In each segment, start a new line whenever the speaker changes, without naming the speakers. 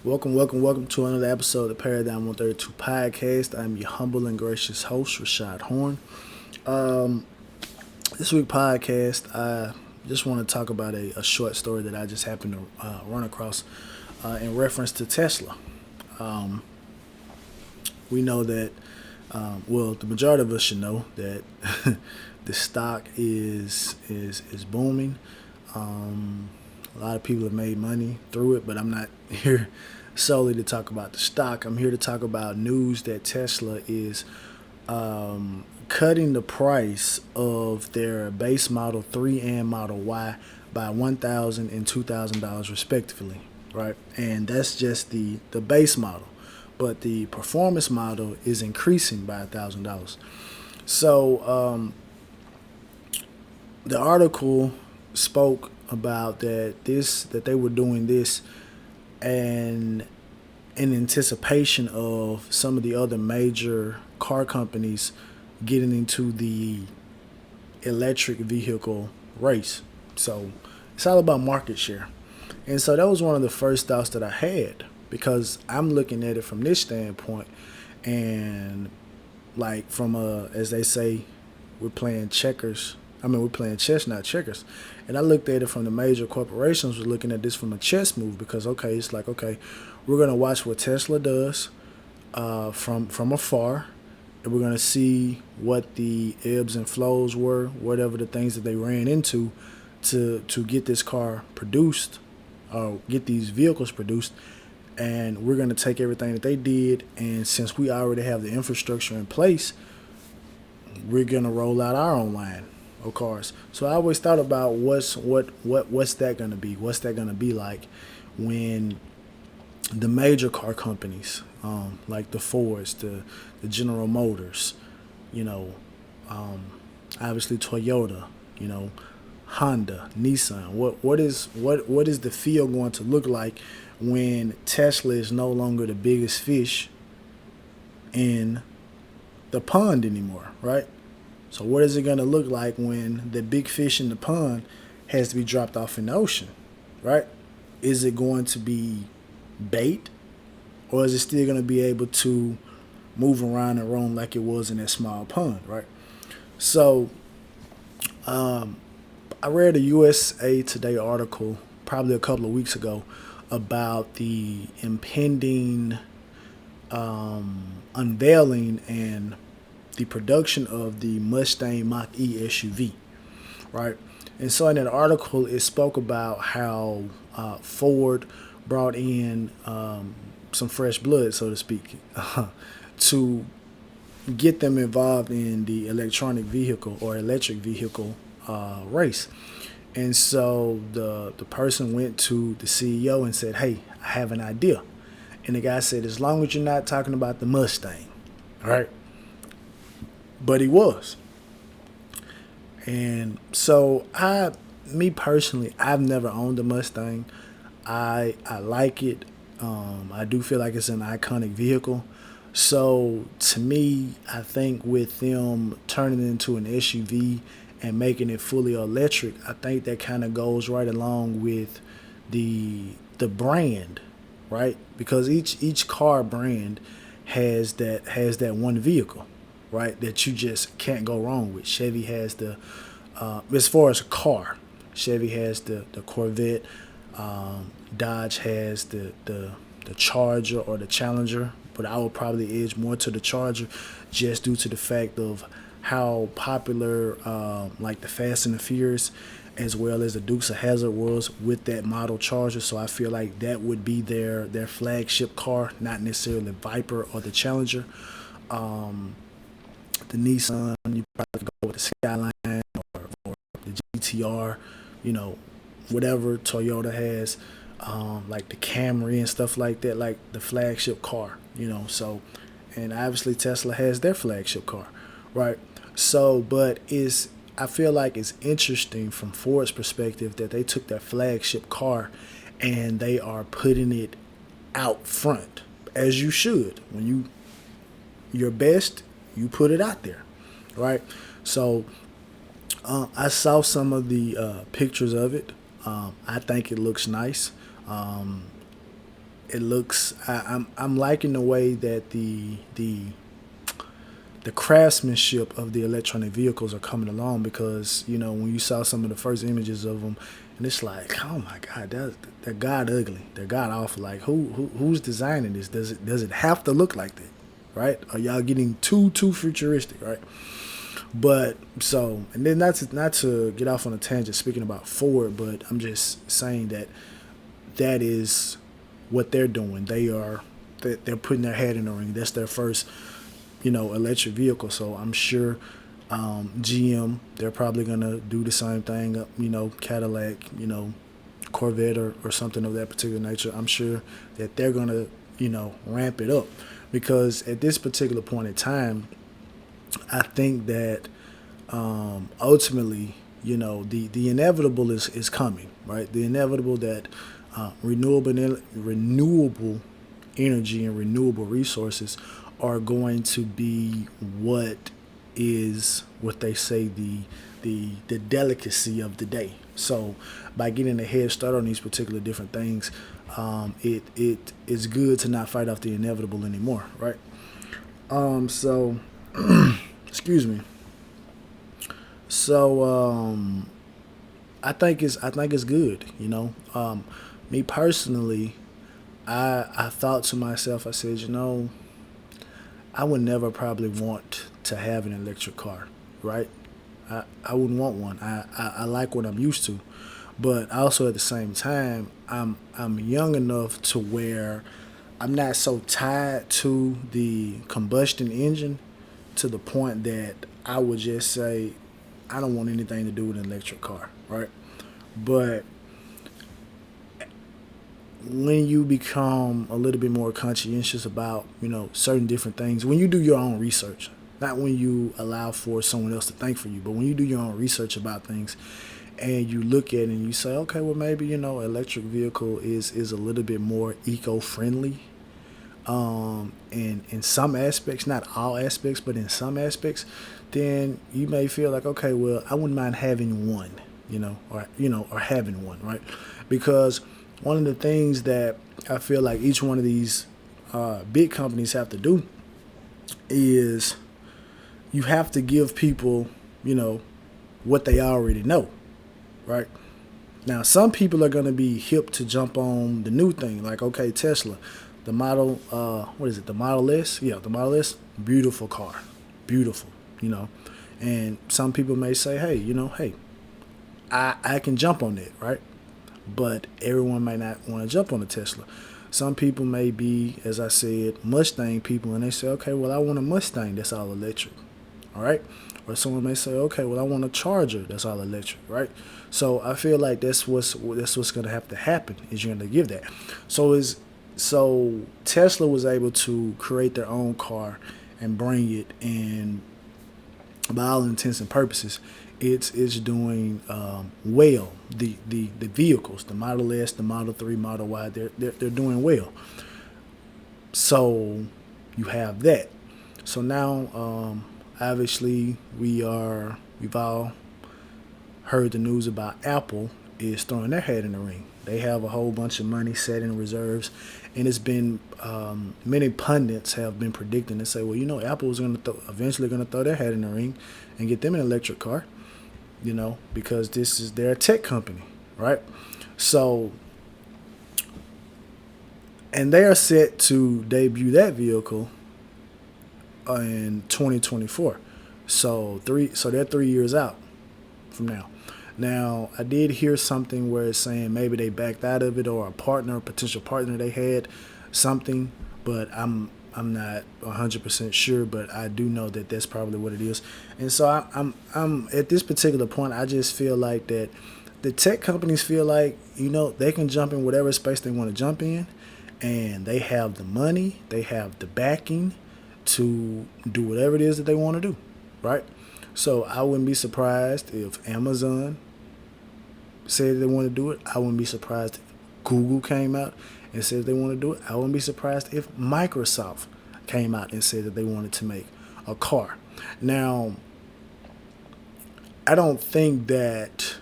Welcome to another episode of the Paradigm 132 podcast. I'm your humble and gracious host, Rashad Horn. Um, this week podcast, I just want to talk about a short story that I just happened to run across in reference to Tesla. Um, we know that, the majority of us should know that the stock is booming. Um, a lot of people have made money through it, but I'm not here solely to talk about the stock. I'm here to talk about news that Tesla is cutting the price of their base Model 3 and Model Y by $1,000 and $2,000 respectively, right? And that's just the base model. But the performance model is increasing by $1,000. So the article spoke about that they were doing this and in anticipation of some of the other major car companies getting into the electric vehicle race. So it's all about market share. And so that was one of the first thoughts that I had because I'm looking at it from this standpoint and like from as they say, we're playing checkers. We're playing chess, not checkers. And I looked at it from the major corporations was looking at this from a chess move because it's like we're gonna watch what Tesla does from afar, and we're gonna see what the ebbs and flows were, whatever the things that they ran into to get this car produced, get these vehicles produced, and we're gonna take everything that they did, and since we already have the infrastructure in place, we're gonna roll out our own line of cars. So I always thought about what's that gonna be? What's that gonna be like when the major car companies, like the Fords, the General Motors, you know, um, obviously Toyota, you know, Honda, Nissan. What is the field going to look like when Tesla is no longer the biggest fish in the pond anymore, right? So what is it going to look like when the big fish in the pond has to be dropped off in the ocean, right? Is it going to be bait, or is it still going to be able to move around and roam like it was in that small pond, right? So I read a USA Today article probably a couple of weeks ago about the impending unveiling and the production of the Mustang Mach-E SUV, right? And so in that article, it spoke about how Ford brought in some fresh blood, so to speak, to get them involved in the electronic vehicle or electric vehicle race. And so the person went to the CEO and said, "Hey, I have an idea." And the guy said, "As long as you're not talking about the Mustang, all right?" But he was. And so me personally, I've never owned a Mustang. I like it. I do feel like it's an iconic vehicle. So to me, I think with them turning it into an SUV and making it fully electric, I think that kind of goes right along with the brand, right? Because each car brand has that one vehicle, right? That you just can't go wrong with. Chevy has as far as a car, Chevy has the Corvette. Dodge has the Charger or the Challenger, but I would probably edge more to the Charger just due to the fact of how popular like the Fast and the Furious as well as the Dukes of Hazzard was with that model Charger. So I feel like that would be their flagship car, not necessarily the Viper or the Challenger. The Nissan, you probably go with the Skyline or the GTR, you know, whatever Toyota has, like the Camry and stuff like that, like the flagship car, you know. So, and obviously Tesla has their flagship car, right? So, I feel like it's interesting from Ford's perspective that they took their flagship car and they are putting it out front, as you should. When your best, you put it out there, right? So I saw some of the pictures of it. I think it looks nice. it looks. I'm liking the way that the craftsmanship of the electronic vehicles are coming along, because when you saw some of the first images of them, and it's like, oh my god, they're god ugly, they're god awful. Like who's designing this? Does it have to look like that, right? Are y'all getting too futuristic, right? But so, and then not to get off on a tangent speaking about Ford, but I'm just saying that is what they're doing. They're putting their head in the ring. That's their first electric vehicle. So I'm sure GM, they're probably gonna do the same thing. Cadillac, Corvette or something of that particular nature. I'm sure that they're gonna ramp it up, because at this particular point in time, I think that ultimately, the inevitable is coming, right? The inevitable that renewable energy and renewable resources are going to be what they say the delicacy of the day. So by getting a head start on these particular different things, it is good to not fight off the inevitable anymore, right? So excuse me. So I think it's good. Me personally, I thought to myself, I said, I would never probably want to have an electric car, right? I wouldn't want one. I like what I'm used to, but also at the same time, I'm young enough to where I'm not so tied to the combustion engine to the point that I would just say I don't want anything to do with an electric car, right? But when you become a little bit more conscientious about certain different things, when you do your own research, not when you allow for someone else to think for you, but when you do your own research about things and you look at it and you say, okay, well maybe electric vehicle is a little bit more eco-friendly, in some aspects, not all aspects, but in some aspects, then you may feel like, okay, well, I wouldn't mind having one, or having one, right? Because one of the things that I feel like each one of these big companies have to do is you have to give people, what they already know, right? Now, some people are going to be hip to jump on the new thing, like, okay, Tesla, the model, what is it, the Model S? Yeah, the Model S, beautiful car, beautiful. And some people may say, hey, I can jump on that, right? But everyone might not want to jump on a Tesla. Some people may be, as I said, Mustang people, and they say, okay, well, I want a Mustang that's all electric, all right? Or someone may say, okay, well, I want a Charger that's all electric, right? So I feel like that's what's going to have to happen, is you're going to give that. So Tesla was able to create their own car and bring it, and by all intents and purposes, it's doing well. The vehicles, the Model S, the Model 3, Model Y, they're doing well. So you have that. So now, obviously, we've all heard the news about Apple is throwing their hat in the ring. They have a whole bunch of money set in reserves, and it's been many pundits have been predicting and say, well, Apple is eventually going to throw their hat in the ring and get them an electric car, because they're a tech company, right? So, and they are set to debut that vehicle in 2024. So they're 3 years out from now. Now, I did hear something where it's saying maybe they backed out of it, or a potential partner they had something, but I'm not 100% sure, but I do know that that's probably what it is. And so I'm at this particular point, I just feel like that the tech companies feel like, they can jump in whatever space they want to jump in, and they have the money, they have the backing to do whatever it is that they want to do, right? So I wouldn't be surprised if Amazon said they want to do it. I wouldn't be surprised if Google came out and said they want to do it. I wouldn't be surprised if Microsoft came out and said that they wanted to make a car. Now, I don't think that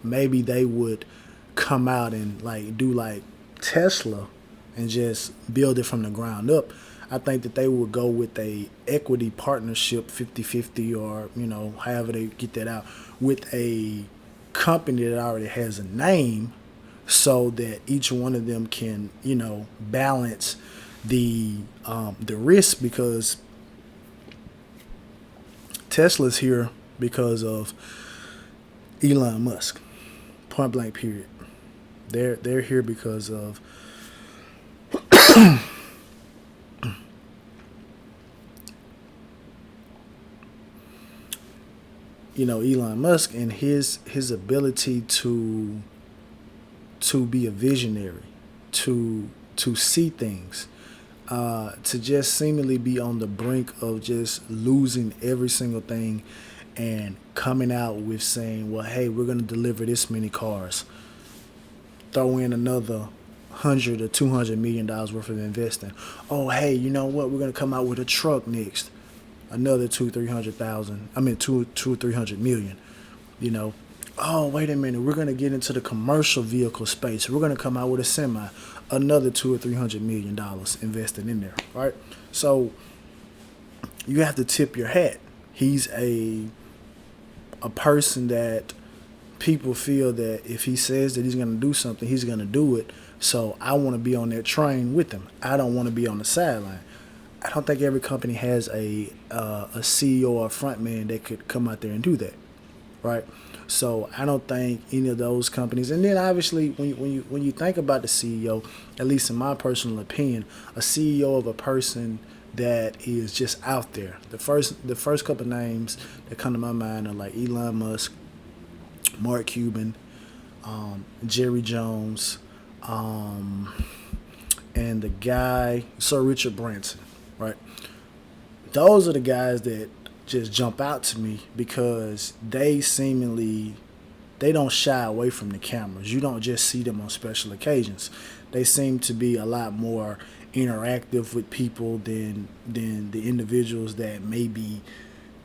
maybe they would come out and do like Tesla and just build it from the ground up. I think that they would go with a equity partnership 50-50, or however they get that out, with a company that already has a name, so that each one of them can balance the risk, because Tesla's here because of Elon Musk. Point blank period. They're here because of Elon Musk and his ability to be a visionary, to see things, to just seemingly be on the brink of just losing every single thing, and coming out with saying, well, hey, we're going to deliver this many cars, throw in another 100 or $200 million worth of investing. Oh, hey, you know what? We're going to come out with a truck next, another 200-300,000. I mean, 200-300 million. Oh, wait a minute, we're going to get into the commercial vehicle space. We're going to come out with a semi, another $200 or $300 million invested in there, right? So you have to tip your hat. He's a person that people feel that if he says that he's going to do something, he's going to do it. So I want to be on that train with him. I don't want to be on the sideline. I don't think every company has a CEO or a front man that could come out there and do that, right? So I don't think any of those companies. And then obviously, when you think about the CEO, at least in my personal opinion, a CEO of a person that is just out there. The first couple of names that come to my mind are like Elon Musk, Mark Cuban, Jerry Jones, and the guy Sir Richard Branson, right? Those are the guys that just jump out to me, because they don't shy away from the cameras. You don't just see them on special occasions. They seem to be a lot more interactive with people than the individuals that may be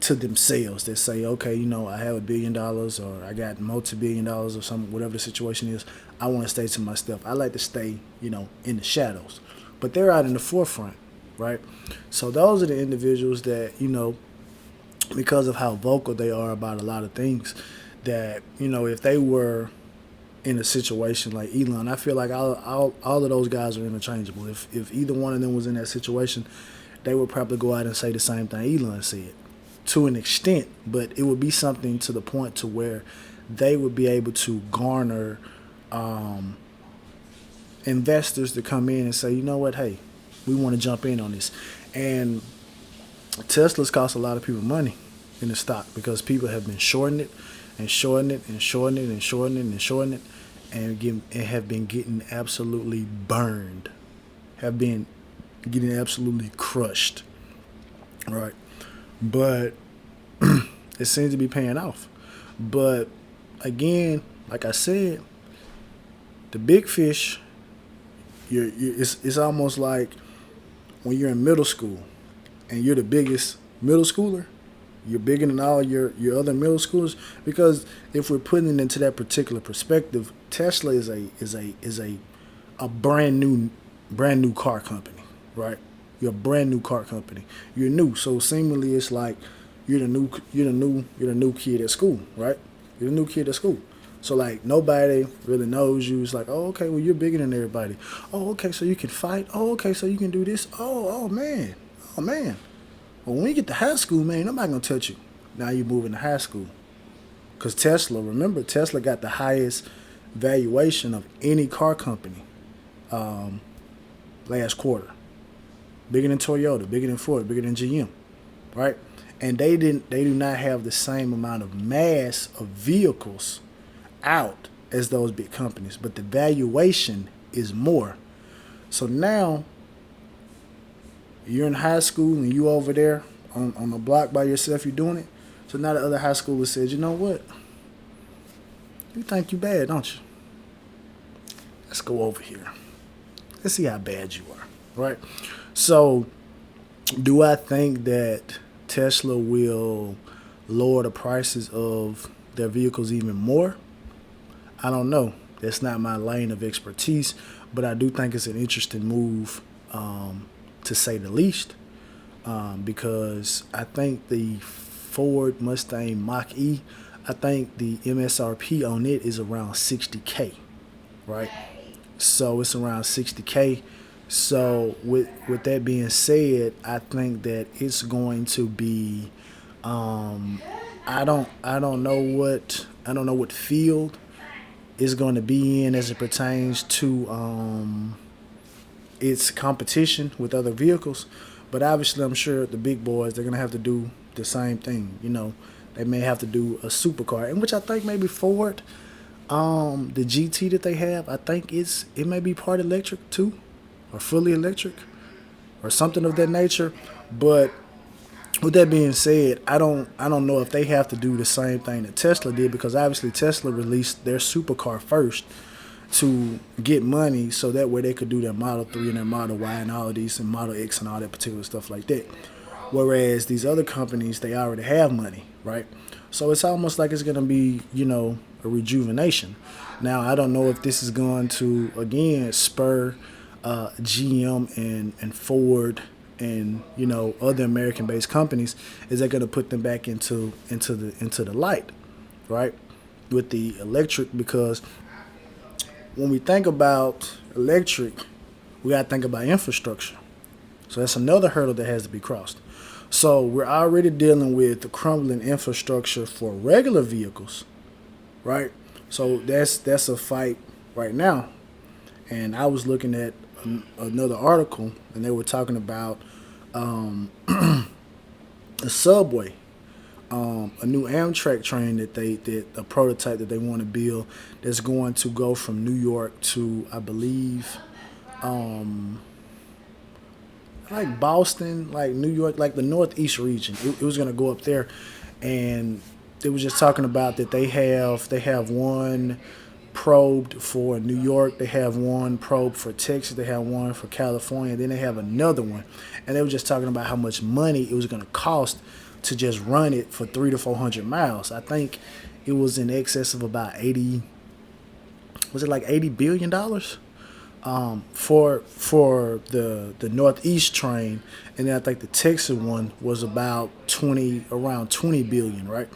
to themselves, that say, okay, I have $1 billion, or I got multi-billion dollars, or some, whatever the situation is. I want to stay to my stuff. I like to stay, in the shadows, but they're out in the forefront, right? So those are the individuals that, because of how vocal they are about a lot of things, that, if they were in a situation like Elon, I feel like all of those guys are interchangeable. If either one of them was in that situation, they would probably go out and say the same thing Elon said, to an extent, but it would be something to the point to where they would be able to garner investors to come in and say, you know what, hey, we want to jump in on this. And Tesla's cost a lot of people money in the stock, because people have been shorting it and shorting it and shorting it and shorting it and shorting it, and have been getting absolutely burned, have been getting absolutely crushed, right? But it seems to be paying off. But again, like I said, the big fish, it's almost like when you're in middle school and you're the biggest middle schooler, you're bigger than all your other middle schoolers. Because if we're putting it into that particular perspective, Tesla is a brand new car company, right? You're a brand new car company. You're new, so seemingly it's like you're the new kid at school, right? You're the new kid at school. So like nobody really knows you. It's like, oh, okay, well you're bigger than everybody. Oh, okay, so you can fight. Oh, okay, so you can do this. Oh man. Well, when you get to high school, man, nobody gonna touch you. Now you're moving to high school. Because Tesla got the highest valuation of any car company last quarter. Bigger than Toyota, bigger than Ford, bigger than GM, right? And they do not have the same amount of mass of vehicles out as those big companies, but the valuation is more. So now you're in high school and you over there on the block by yourself, you're doing it. So now the other high schooler says, you know what? You think you bad, don't you? Let's go over here. Let's see how bad you are, right? So do I think that Tesla will lower the prices of their vehicles even more? I don't know. That's not my lane of expertise. but I do think it's an interesting move, to say the least, because I think the Ford Mustang Mach E, I think the MSRP on it is around 60K, right? So it's around 60K. So with that being said, I think that it's going to be, I don't know what field it's going to be in as it pertains to, its competition with other vehicles. But obviously, I'm sure the big boys, they're going to have to do the same thing. They may have to do a supercar, in which I think maybe Ford, the GT that they have, I think it may be part electric too, or fully electric, or something of that nature. But with that being said, I don't know if they have to do the same thing that Tesla did, because obviously Tesla released their supercar first to get money, so that way they could do their Model 3 and their Model Y and all of these, and Model X and all that particular stuff like that. Whereas these other companies, they already have money, right? So it's almost like it's going to be, a rejuvenation. Now, I don't know if this is going to, again, spur, GM and Ford and, other American-based companies. Is that going to put them back into the light, right? With the electric, because when we think about electric, we got to think about infrastructure. So that's another hurdle that has to be crossed. So we're already dealing with the crumbling infrastructure for regular vehicles, right? So that's a fight right now. And I was looking at another article, and they were talking about, the subway, a new Amtrak train that a prototype that they want to build, that's going to go from New York to, I believe, like Boston, like New York, like the Northeast region. It was going to go up there, and they was just talking about that they have one probed for New York, they have one probed for Texas, they have one for California, then they have another one, and they were just talking about how much money it was going to cost to just run it for 300 to 400 miles. I think it was in excess of about 80. Was it like $80 billion? For the Northeast train, and then I think the Texas one was about around 20 billion, right?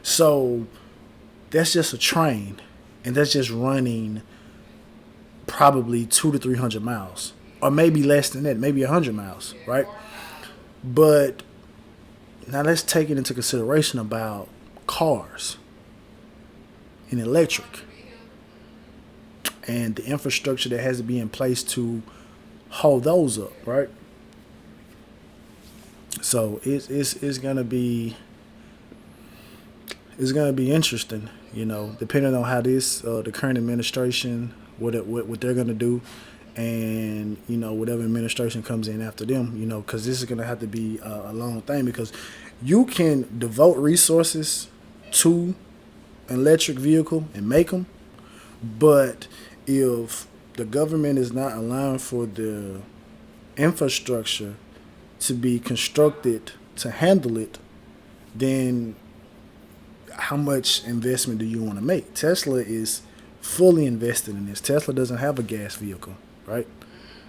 So that's just a train, and that's just running probably 200 to 300 miles, or maybe less than that, maybe 100 miles, right? But now let's take it into consideration about cars and electric, and the infrastructure that has to be in place to hold those up, right? So it's gonna be interesting, depending on how the current administration, what they're gonna do, and whatever administration comes in after them, because this is gonna have to be a long thing, because you can devote resources to an electric vehicle and make them, but if the government is not allowing for the infrastructure to be constructed to handle it, then how much investment do you want to make? Tesla is fully invested in this. Tesla doesn't have a gas vehicle, right?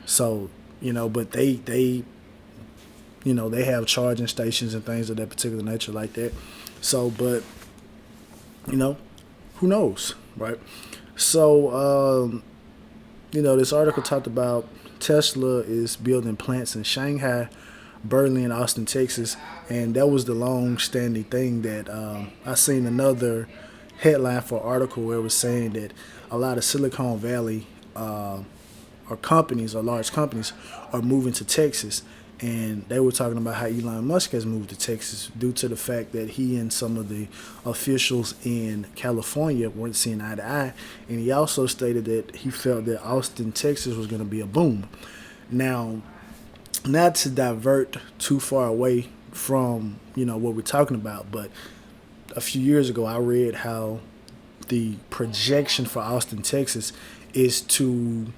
So, but they have charging stations and things of that particular nature like that. So, but, who knows, right? So, this article talked about Tesla is building plants in Shanghai, Berlin, and Austin, Texas, and that was the long-standing thing that I seen another headline for an article where it was saying that a lot of Silicon Valley or companies or large companies are moving to Texas. And they were talking about how Elon Musk has moved to Texas due to the fact that he and some of the officials in California weren't seeing eye to eye. And he also stated that he felt that Austin, Texas was going to be a boom. Now, not to divert too far away from, what we're talking about, but a few years ago I read how the projection for Austin, Texas is going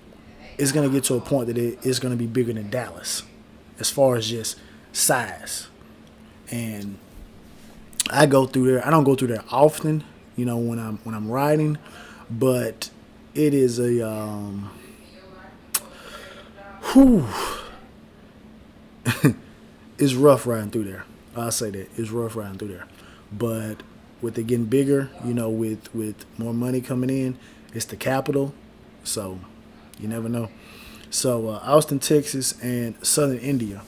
to get to a point that it is going to be bigger than Dallas, as far as just size. And I go through there. I don't go through there often, when I'm riding, but it is Whew, it's rough riding through there. I'll say that it's rough riding through there, but with it getting bigger, with more money coming in, it's the capital, so you never know. So Austin, Texas, and Southern India.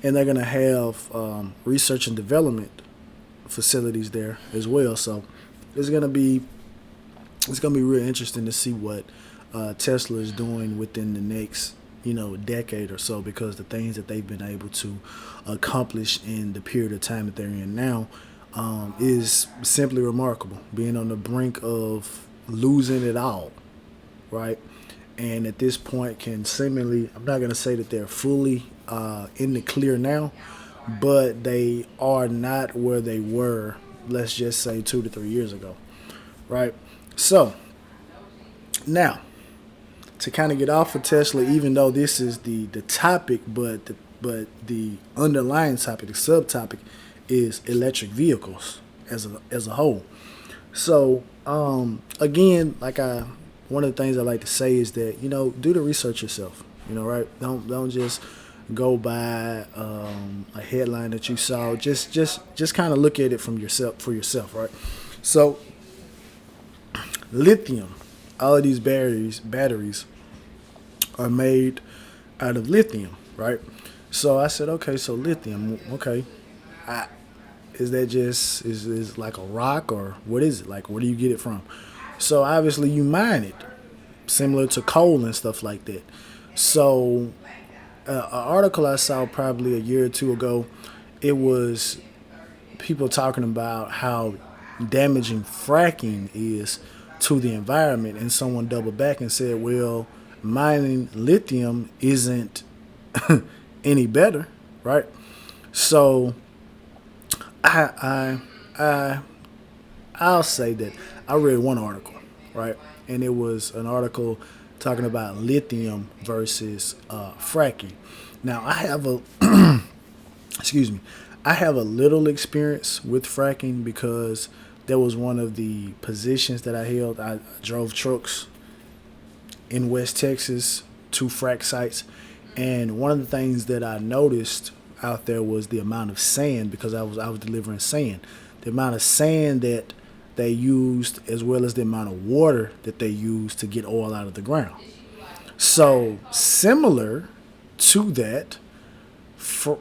And they're gonna have research and development facilities there as well. So it's gonna be it's gonna be real interesting to see what Tesla is doing within the next decade or so, because the things that they've been able to accomplish in the period of time that they're in now is simply remarkable. Being on the brink of losing it all, right? And at this point, can seemingly, I'm not going to say that they're fully in the clear now, but they are not where they were, let's just say 2 to 3 years ago, right? So, now, to kind of get off of Tesla, even though this is the topic, but the underlying topic, the subtopic, is electric vehicles as a whole. So again, one of the things I like to say is that do the research yourself. Right? Don't just go by a headline that you saw. Just kind of look at it from yourself for yourself, right? So lithium, all of these batteries are made out of lithium, right? So I said, okay, so lithium, okay, is that just is like a rock, or what is it? Like, where do you get it from? So obviously you mine it, similar to coal and stuff like that. So an article I saw probably a year or two ago, it was people talking about how damaging fracking is to the environment, and someone doubled back and said, well, mining lithium isn't any better, right? So I'll say that I read one article, right, and it was an article talking about lithium versus fracking. Now I have a excuse me, I have a little experience with fracking because that was one of the positions that I held. I drove trucks in West Texas to frack sites, and one of the things that I noticed out there was the amount of sand, because I was delivering sand. The amount of sand that they used, as well as the amount of water that they used to get oil out of the ground. So similar to that, for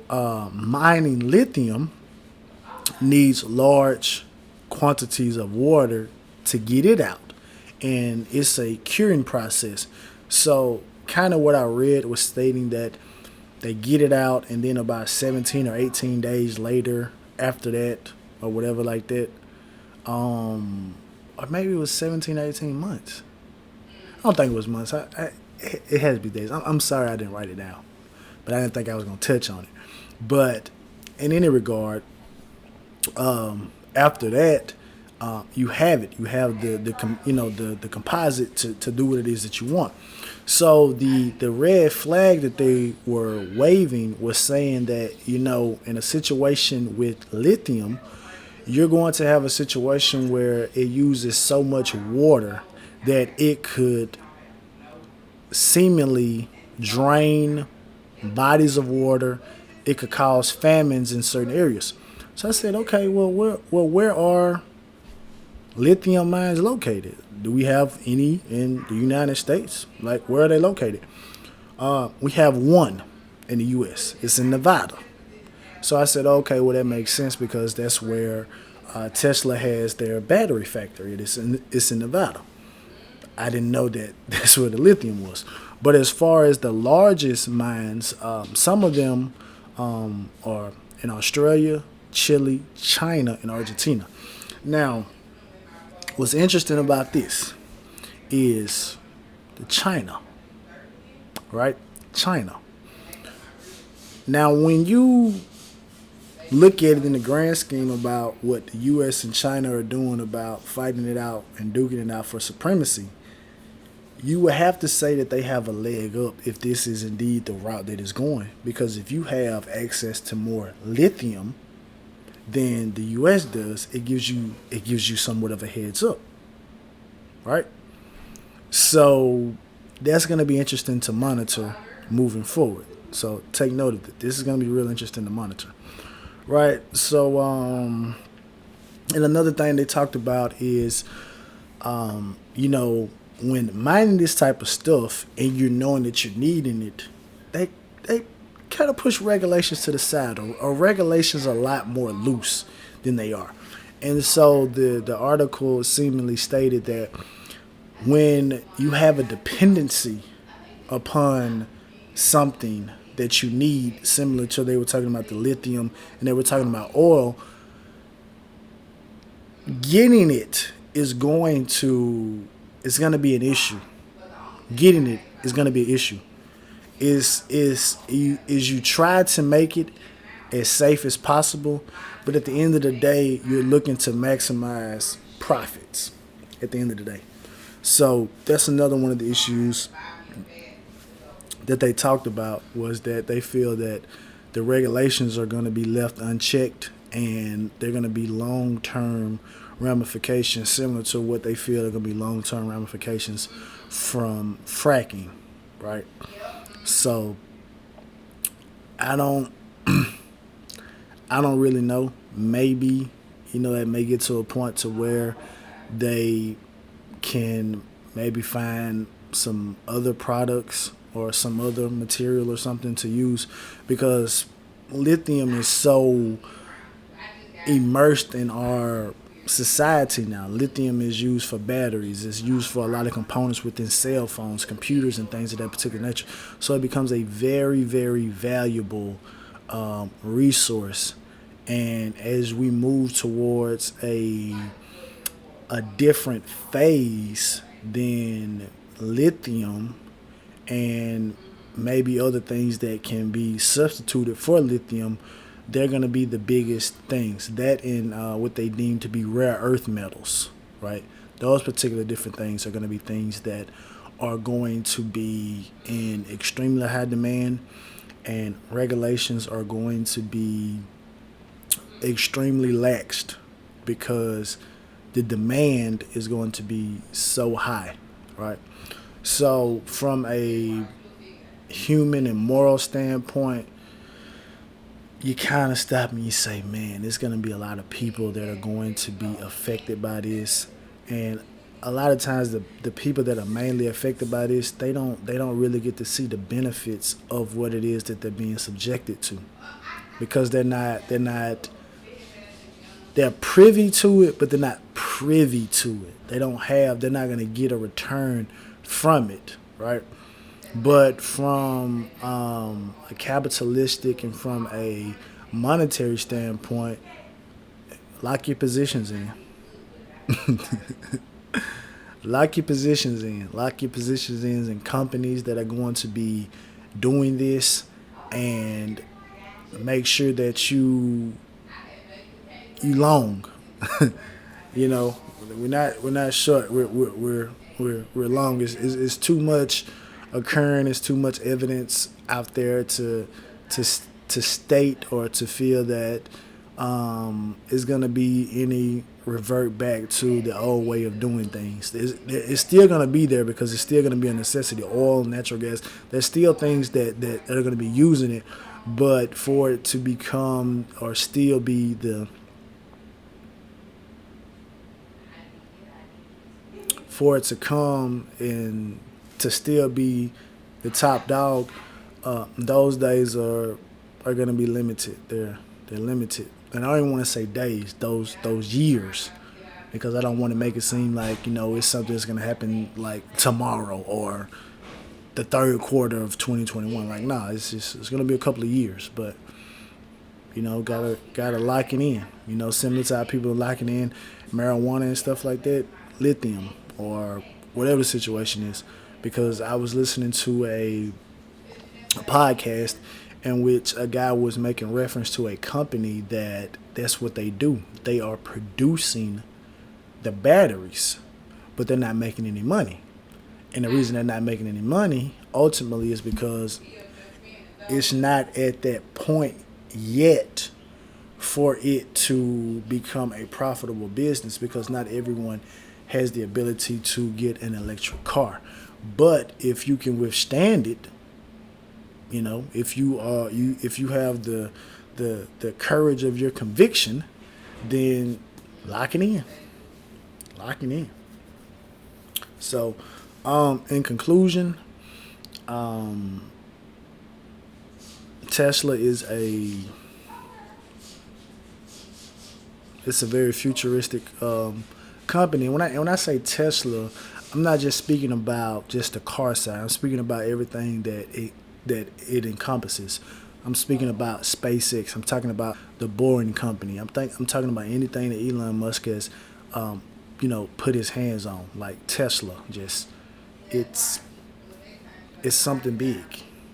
mining lithium needs large quantities of water to get it out, and it's a curing process. So kind of what I read was stating that they get it out, and then about 17 or 18 days later after that, or whatever like that, or maybe it was 17 or 18 months. I don't think it was months. It has to be days. I'm sorry I didn't write it down, but I didn't think I was going to touch on it. But in any regard, after that, you have it. You have the composite to do what it is that you want. So the red flag that they were waving was saying that in a situation with lithium, you're going to have a situation where it uses so much water that it could seemingly drain bodies of water. It could cause famines in certain areas. So I said, okay, well, where are lithium mines located? Do we have any in the United States? Like, where are they located? We have one in the U.S. It's in Nevada. So I said, okay, well, that makes sense, because that's where Tesla has their battery factory. It's in Nevada. I didn't know that that's where the lithium was. But as far as the largest mines, some of them are in Australia, Chile, China, and Argentina. Now, what's interesting about this is the China, right? China. Now, when you look at it in the grand scheme about what the U.S. and China are doing about fighting it out and duking it out for supremacy, you would have to say that they have a leg up if this is indeed the route that it's going. Because if you have access to more lithium than the U.S. does, it gives you somewhat of a heads up, right? So that's going to be interesting to monitor moving forward. So take note of it. This is going to be real interesting to monitor, right? So and another thing they talked about is you know, when mining this type of stuff and you're knowing that you're needing it, they kind of push regulations to the side, or regulations are a lot more loose than they are. And so the article seemingly stated that when you have a dependency upon something that you need, similar to they were talking about the lithium and they were talking about oil, getting it is going to it's going to be an issue. Getting it is going to be an issue. Is you try to make it as safe as possible, but at the end of the day, you're looking to maximize profits. At the end of the day, so that's another one of the issues that they talked about, was that they feel that the regulations are going to be left unchecked and they're going to be long-term ramifications similar to what they feel are going to be long-term ramifications from fracking, right? So I don't I don't really know. Maybe, that may get to a point to where they can maybe find some other products or some other material or something to use, because lithium is so immersed in our society now. Lithium is used for batteries. It's used for a lot of components within cell phones, computers, and things of that particular nature. So it becomes a very, very valuable resource. And as we move towards a different phase than lithium and maybe other things that can be substituted for lithium, they're going to be the biggest things. That and what they deem to be rare earth metals, right? Those particular different things are going to be things that are going to be in extremely high demand, and regulations are going to be extremely laxed because the demand is going to be so high, right? So from a human and moral standpoint, you kind of stop and you say, man, there's going to be a lot of people that are going to be affected by this. And a lot of times the people that are mainly affected by this, they don't really get to see the benefits of what it is that they're being subjected to, because they're privy to it, but they're not privy to it. They're not going to get a return from it, right? But from a capitalistic and from a monetary standpoint, lock your positions in. Lock your positions in. Lock your positions in companies that are going to be doing this, and make sure that you long. We're not short. We're long. It's too much occurring. It's too much evidence out there to state or to feel that it's gonna be any revert back to the old way of doing things. It's still gonna be there because it's still gonna be a necessity. Oil, natural gas. There's still things that are gonna be using it, but for it to become or still be for it to come and to still be the top dog, those days are going to be limited. They're limited, and I don't even want to say days, those years, because I don't want to make it seem like it's something that's going to happen like tomorrow or the third quarter of 2021. Like, nah, it's going to be a couple of years, but gotta lock it in. Similar to how people are locking in marijuana and stuff like that, lithium or whatever the situation is. Because I was listening to a podcast in which a guy was making reference to a company that's what they do. They are producing the batteries, but they're not making any money. And the reason they're not making any money ultimately is because it's not at that point yet for it to become a profitable business, because not everyone has the ability to get an electric car. But if you can withstand it, if you have the courage of your conviction, then lock it in. Lock it in. So, in conclusion, Tesla is it's a very futuristic company. When I say Tesla, I'm not just speaking about just the car side. I'm speaking about everything that it encompasses. I'm speaking about SpaceX. I'm talking about the Boring Company. I'm talking about anything that Elon Musk has, put his hands on, like Tesla. Just it's something big,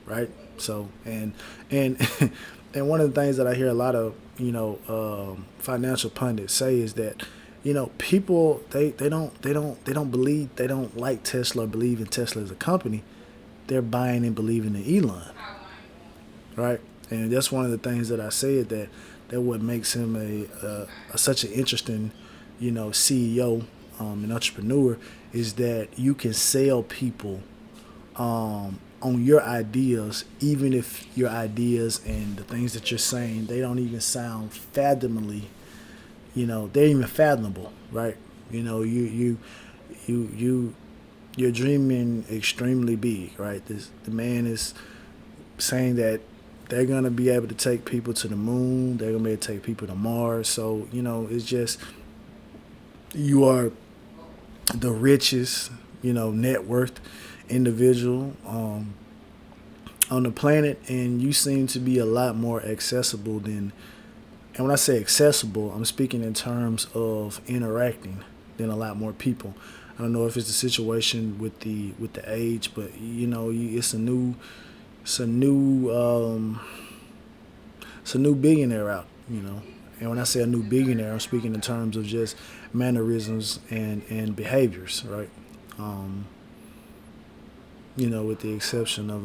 right? So and and one of the things that I hear a lot of financial pundits say is that people they don't believe, they don't like Tesla or believe in Tesla as a company. They're buying and believing in Elon, right? And that's one of the things that I said, that what makes him such an interesting CEO and entrepreneur, is that you can sell people on your ideas, even if your ideas and the things that you're saying, they don't even sound fathomably, they're even fathomable, right? You're dreaming extremely big, right? The man is saying that they're gonna be able to take people to the moon, they're gonna be able to take people to Mars. So it's just, you are the richest, net worth individual on the planet, and you seem to be a lot more accessible than. And when I say accessible, I'm speaking in terms of interacting than a lot more people. I don't know if it's the situation with the age, but it's a new billionaire out. And when I say a new billionaire, I'm speaking in terms of just mannerisms and behaviors, right? With the exception of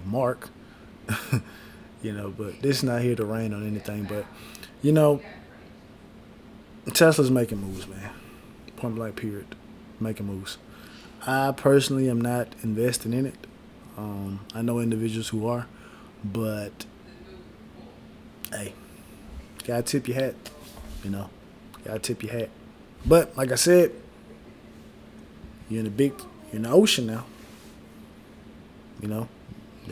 Mark, but this is not here to rain on anything. But Tesla's making moves, man. Point blank, period. Making moves. I personally am not investing in it. I know individuals who are, but hey, gotta tip your hat. Gotta tip your hat. But like I said, you're in the ocean now. They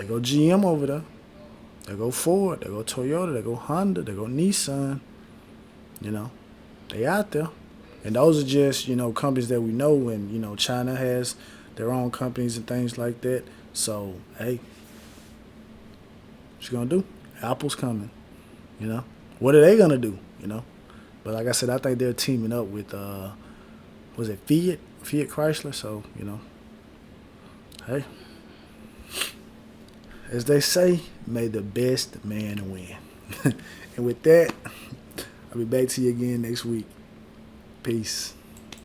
go GM over there. They go Ford. They go Toyota. They go Honda. They go Nissan. They out there. And those are just, companies that we know. And, China has their own companies and things like that. So, hey, what you going to do? Apple's coming. What are they going to do? But like I said, I think they're teaming up with, was it Fiat Chrysler? So, hey. As they say, may the best man win. And with that, I'll be back to you again next week. Peace.